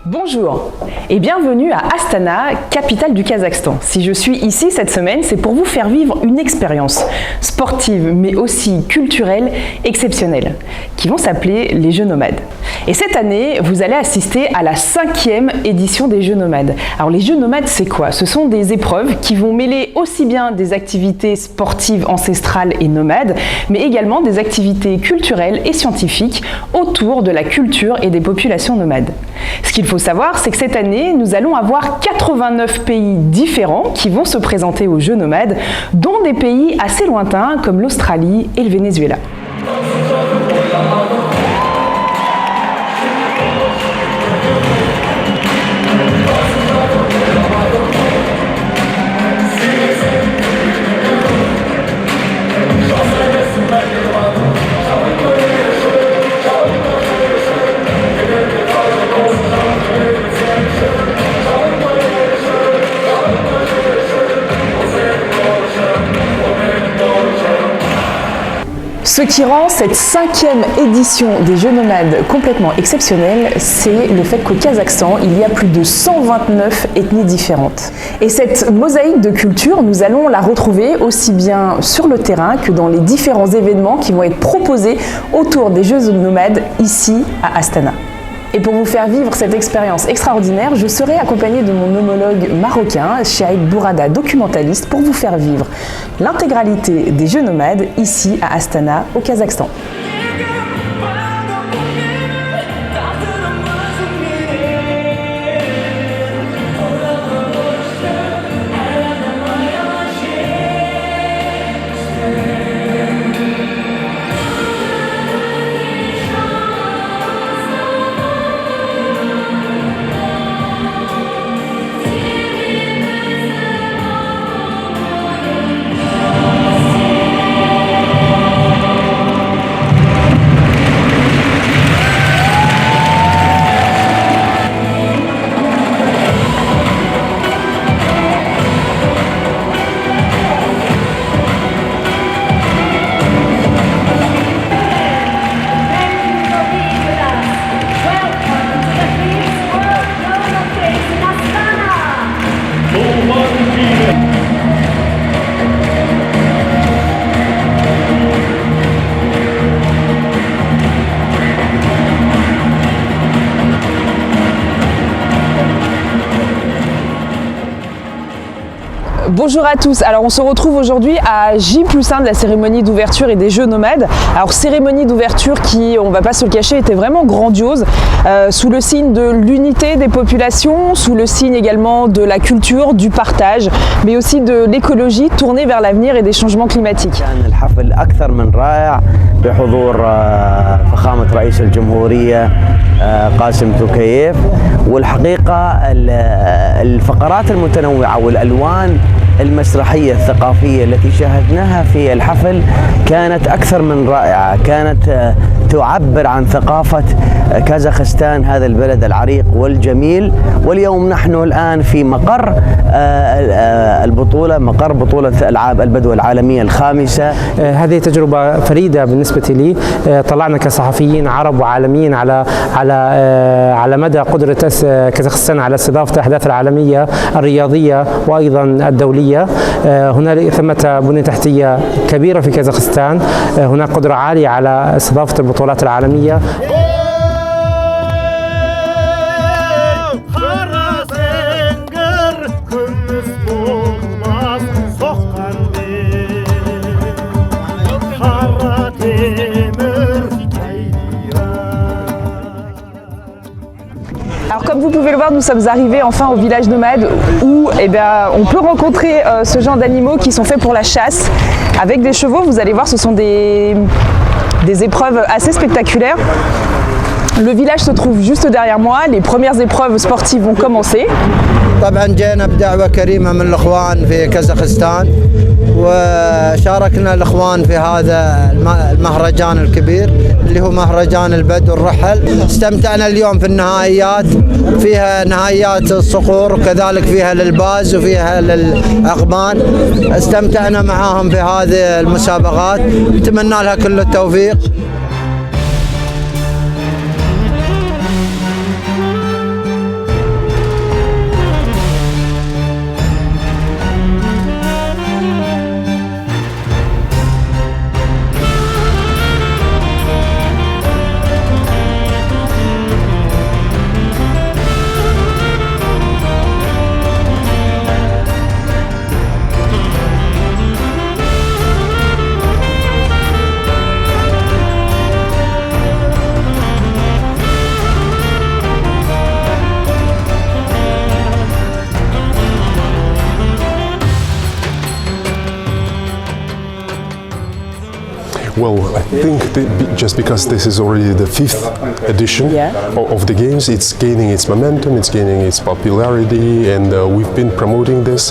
Bonjour et bienvenue à Astana, capitale du Kazakhstan. Si je suis ici cette semaine, c'est pour vous faire vivre une expérience sportive mais aussi culturelle exceptionnelle qui vont s'appeler les Jeux Nomades. Et cette année, vous allez assister à la 5e édition des Jeux Nomades. Alors les Jeux Nomades, c'est quoi? Ce sont des épreuves qui vont mêler aussi bien des activités sportives ancestrales et nomades, mais également des activités culturelles et scientifiques autour de la culture et des populations nomades. Ce qu'il faut savoir, c'est que cette année, nous allons avoir 89 pays différents qui vont se présenter aux Jeux Nomades, dont des pays assez lointains comme l'Australie et le Venezuela. Ce qui rend cette 5e édition des Jeux Nomades complètement exceptionnelle, c'est le fait qu'au Kazakhstan, il y a plus de 129 ethnies différentes. Et cette mosaïque de culture, nous allons la retrouver aussi bien sur le terrain que dans les différents événements qui vont être proposés autour des Jeux Nomades ici à Astana. Et pour vous faire vivre cette expérience extraordinaire, je serai accompagnée de mon homologue marocain, Chaïd Bourada, documentaliste, pour vous faire vivre l'intégralité des Jeux Nomades ici à Astana, au Kazakhstan. Bonjour à tous, alors on se retrouve aujourd'hui à J+1 de la cérémonie d'ouverture et des Jeux Nomades. Alors cérémonie d'ouverture qui, on va pas se le cacher, était vraiment grandiose, sous le signe de l'unité des populations, sous le signe également de la culture, du partage, mais aussi de l'écologie tournée vers l'avenir et des changements climatiques. قاسم توكييف والحقيقة الفقرات المتنوعة والألوان المسرحية الثقافية التي شاهدناها في الحفل كانت أكثر من رائعة، كانت تعبر عن ثقافة كازاخستان، هذا البلد العريق والجميل. واليوم نحن الآن في مقر البطولة، مقر بطولة ألعاب البدو العالمية الخامسة. هذه تجربة فريدة بالنسبة لي، طلعنا كصحفيين عرب وعالميين على مدى قدرة كازاخستان على استضافة الأحداث العالمية الرياضية وأيضا الدولية. هناك ثمة بنية تحتية كبيرة في كازاخستان، هناك قدرة عالية على استضافة البطولات العالمية. savoir, nous sommes arrivés enfin au village nomade où on peut rencontrer ce genre d'animaux qui sont faits pour la chasse avec des chevaux. Vous allez voir, ce sont des épreuves assez spectaculaires. Le village se trouve juste derrière moi, les premières épreuves sportives vont commencer. طبعا جينا بدعوة كريمة من الإخوان في كازاخستان وشاركنا الإخوان في هذا المهرجان الكبير اللي هو مهرجان البدو الرحل. استمتعنا اليوم في النهائيات، فيها نهائيات الصقور وكذلك فيها للباز وفيها للعقبان. استمتعنا معاهم في هذه المسابقات، نتمنى لها كل التوفيق. Well, I think just because this is already the 5th edition of the games, it's gaining its momentum, it's gaining its popularity, and we've been promoting this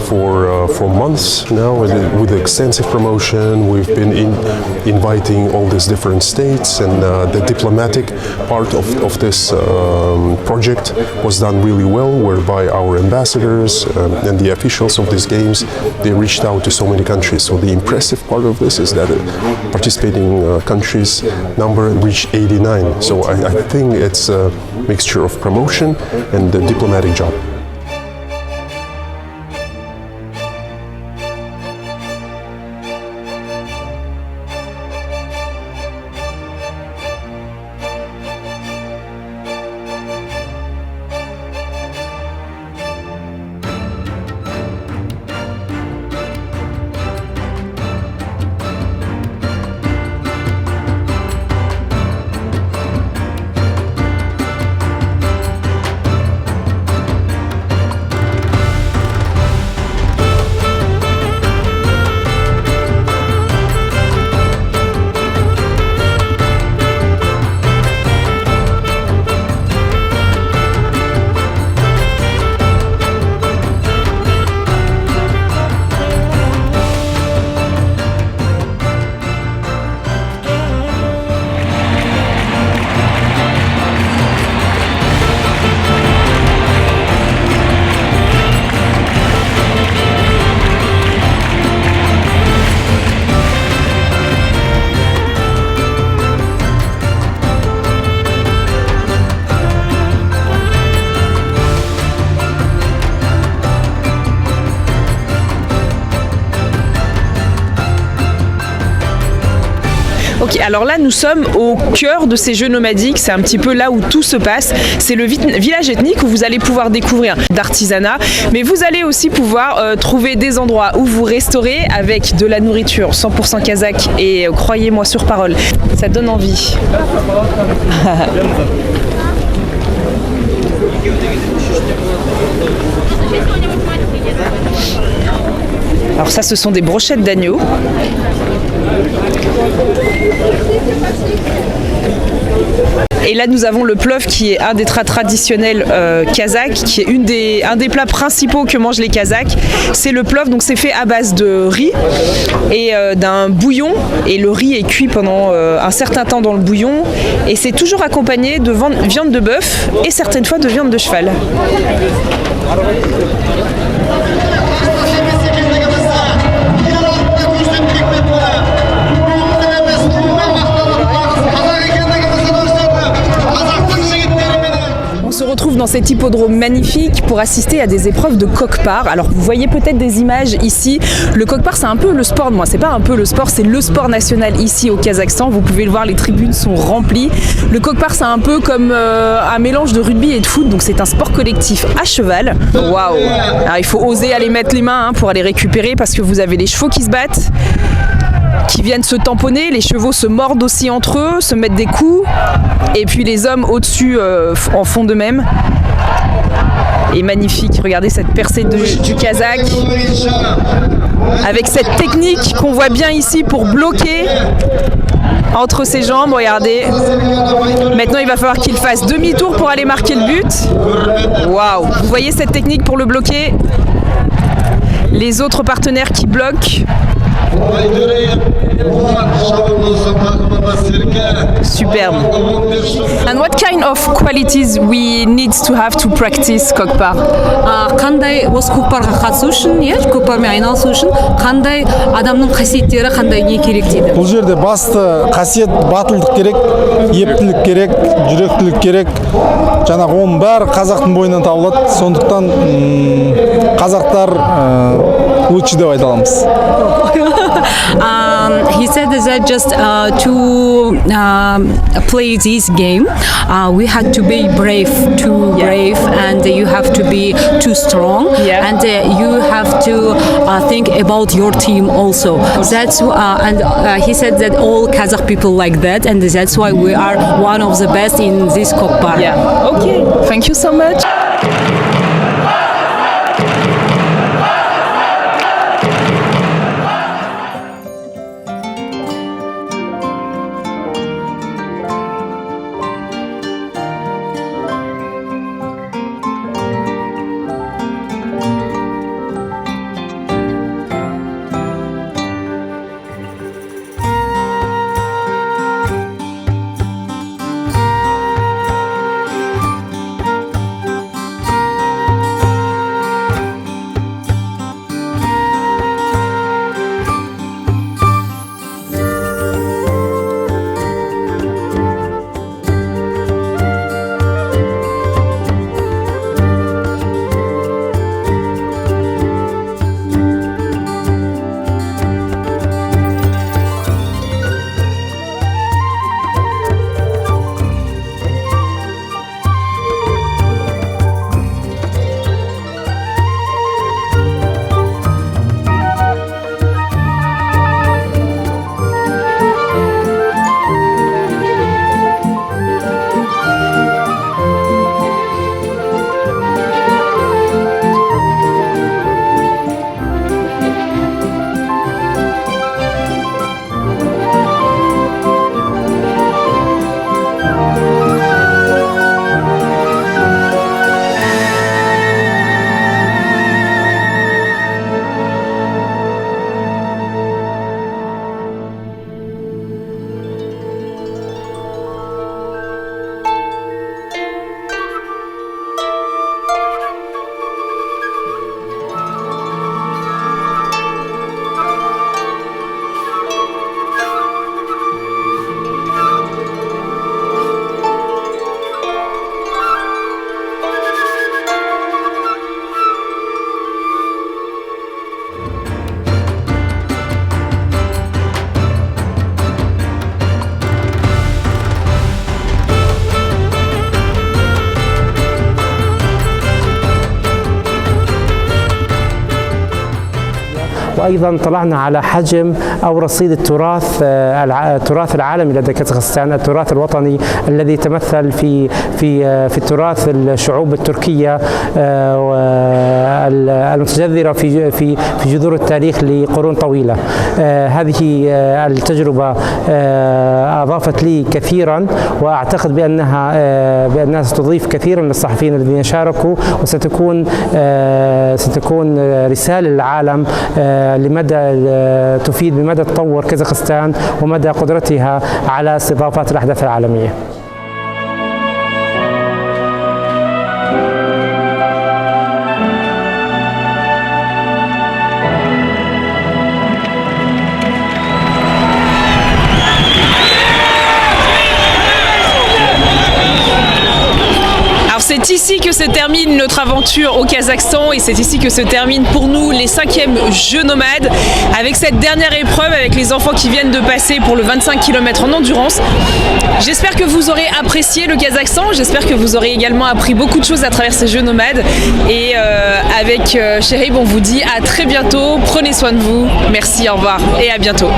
for months now with extensive promotion. We've been inviting all these different states, and the diplomatic part of this project was done really well, whereby our ambassadors and the officials of these games, they reached out to so many countries. So the impressive part of this is that participating countries number reached 89. So I think it's a mixture of promotion and the diplomatic job. Ok, alors là nous sommes au cœur de ces jeux nomadiques, c'est un petit peu là où tout se passe. C'est le village ethnique où vous allez pouvoir découvrir d'artisanat, mais vous allez aussi pouvoir trouver des endroits où vous restaurez avec de la nourriture 100% kazakh et croyez-moi sur parole, ça donne envie. Alors ça, ce sont des brochettes d'agneau. Et là, nous avons le plov qui est un des traditionnels kazakhs, qui est un des plats principaux que mangent les Kazakhs. C'est le plov, donc c'est fait à base de riz et d'un bouillon. Et le riz est cuit pendant un certain temps dans le bouillon. Et c'est toujours accompagné de viande de bœuf et certaines fois de viande de cheval. On se retrouve dans cet hippodrome magnifique pour assister à des épreuves de coq-part. Alors vous voyez peut-être des images ici. Le coq-part, c'est un peu le sport, c'est pas un peu le sport, c'est le sport national ici au Kazakhstan. Vous pouvez le voir, les tribunes sont remplies. Le coq-part, c'est un peu comme un mélange de rugby et de foot, donc c'est un sport collectif à cheval. Waouh! Alors il faut oser aller mettre les mains pour aller récupérer parce que vous avez les chevaux qui se battent, qui viennent se tamponner, les chevaux se mordent aussi entre eux, se mettent des coups, et puis les hommes au-dessus en font de même. est magnifique. Regardez cette percée du Kazakh. Avec cette technique qu'on voit bien ici pour bloquer entre ses jambes, regardez. Maintenant, il va falloir qu'il fasse demi-tour pour aller marquer le but. Waouh! Vous voyez cette technique pour le bloquer? Les autres partenaires qui bloquent. Superbe. And what kind of qualities we need to have to practice көкпар? Қандай осы көкпарға қатысу үшін, көкпармен айналысу үшін қандай адамның қасиеттері, қандай не керек дейді? Бұл жерде басты қасиет батылдық керек, ептілік керек, жүректілік керек. Жаңағы оның бәрі қазақтың бойынан табылады. Сондықтан қазақтар лучше деп айта аламыз. He said that just to play this game, we had to be brave, and you have to be too strong, and you have to think about your team also. That's and he said that all Kazakh people like that, and that's why we are one of the best in this Kokpar. Yeah. Okay. Thank you so much. وأيضا طلعنا على حجم أو رصيد التراث العالمي لدى كازاخستان، التراث الوطني الذي يتمثل في التراث الشعوب التركية المتجذرة في جذور التاريخ لقرون طويلة. هذه التجربة أضافت لي كثيرا، وأعتقد بأنها ستضيف كثيرا للصحفيين الذين شاركوا، وستكون رسالة للعالم تفيد بمدى تطور كازاخستان ومدى قدرتها على استضافة الأحداث العالمية. C'est ici que se termine notre aventure au Kazakhstan et c'est ici que se terminent pour nous les 5e Jeux nomades avec cette dernière épreuve avec les enfants qui viennent de passer pour le 25 km en endurance. J'espère que vous aurez apprécié le Kazakhstan, j'espère que vous aurez également appris beaucoup de choses à travers ces Jeux nomades et avec Cherib on vous dit à très bientôt, prenez soin de vous, merci, au revoir et à bientôt.